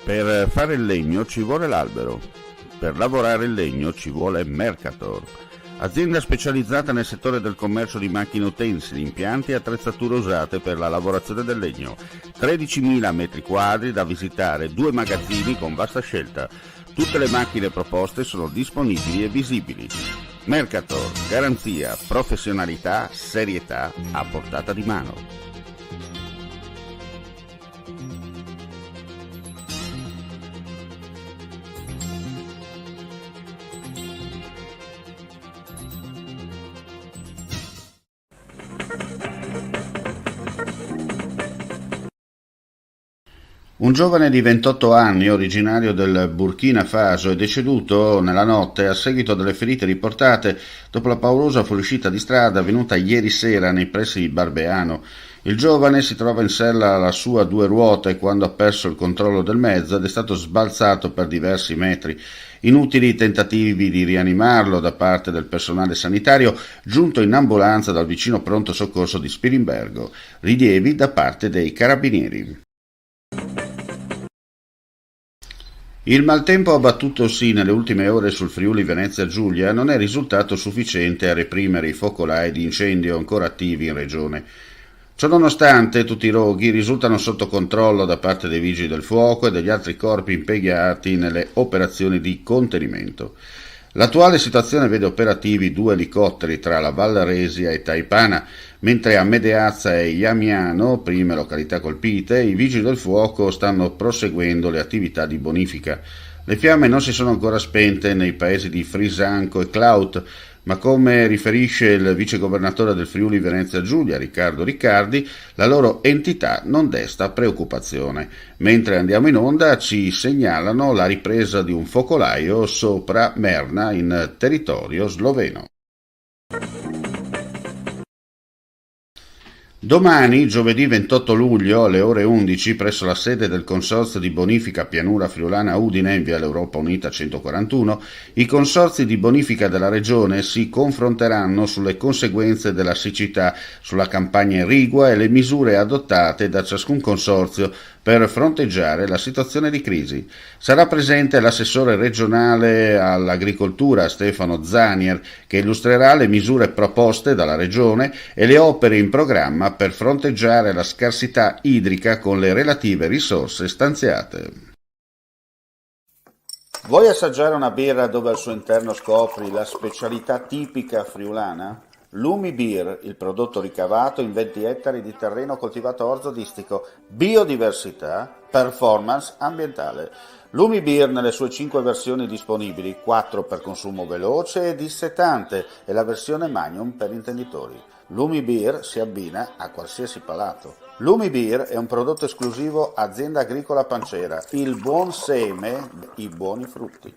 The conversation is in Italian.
Per fare il legno ci vuole l'albero, per lavorare il legno ci vuole Mercator, azienda specializzata nel settore del commercio di macchine utensili, impianti e attrezzature usate per la lavorazione del legno. 13.000 metri quadri da visitare, 2 magazzini con vasta scelta. Tutte le macchine proposte sono disponibili e visibili. Mercator, garanzia, professionalità, serietà a portata di mano. Un giovane di 28 anni, originario del Burkina Faso, è deceduto nella notte a seguito delle ferite riportate dopo la paurosa fuoriuscita di strada avvenuta ieri sera nei pressi di Barbeano. Il giovane si trova in sella alla sua 2 ruote quando ha perso il controllo del mezzo ed è stato sbalzato per diversi metri. Inutili tentativi di rianimarlo da parte del personale sanitario giunto in ambulanza dal vicino pronto soccorso di Spilimbergo. Rilievi da parte dei carabinieri. Il maltempo abbattutosi nelle ultime ore sul Friuli Venezia Giulia non è risultato sufficiente a reprimere i focolai di incendio ancora attivi in regione. Ciononostante, tutti i roghi risultano sotto controllo da parte dei vigili del fuoco e degli altri corpi impegnati nelle operazioni di contenimento. L'attuale situazione vede operativi 2 elicotteri tra la Val Resia e Taipana, mentre a Medeazza e Iamiano, prime località colpite, i vigili del fuoco stanno proseguendo le attività di bonifica. Le fiamme non si sono ancora spente nei paesi di Frisanco e Clout, ma come riferisce il vicegovernatore del Friuli Venezia Giulia, Riccardo Riccardi, la loro entità non desta preoccupazione. Mentre andiamo in onda ci segnalano la ripresa di un focolaio sopra Merna in territorio sloveno. Domani, giovedì 28 luglio, alle ore 11, presso la sede del Consorzio di Bonifica Pianura Friulana Udine, in via l'Europa Unita 141, i consorzi di bonifica della regione si confronteranno sulle conseguenze della siccità, sulla campagna irrigua e le misure adottate da ciascun consorzio per fronteggiare la situazione di crisi. Sarà presente l'assessore regionale all'agricoltura Stefano Zanier, che illustrerà le misure proposte dalla regione e le opere in programma per fronteggiare la scarsità idrica con le relative risorse stanziate. Vuoi assaggiare una birra dove al suo interno scopri la specialità tipica friulana? Lumi Beer, il prodotto ricavato in 20 ettari di terreno coltivato orzodistico, biodiversità, performance ambientale. Lumi Beer nelle sue 5 versioni disponibili, 4 per consumo veloce e dissetante e la versione Magnum per intenditori. Lumi Beer si abbina a qualsiasi palato. Lumi Beer è un prodotto esclusivo Azienda Agricola Pancera, il buon seme, i buoni frutti.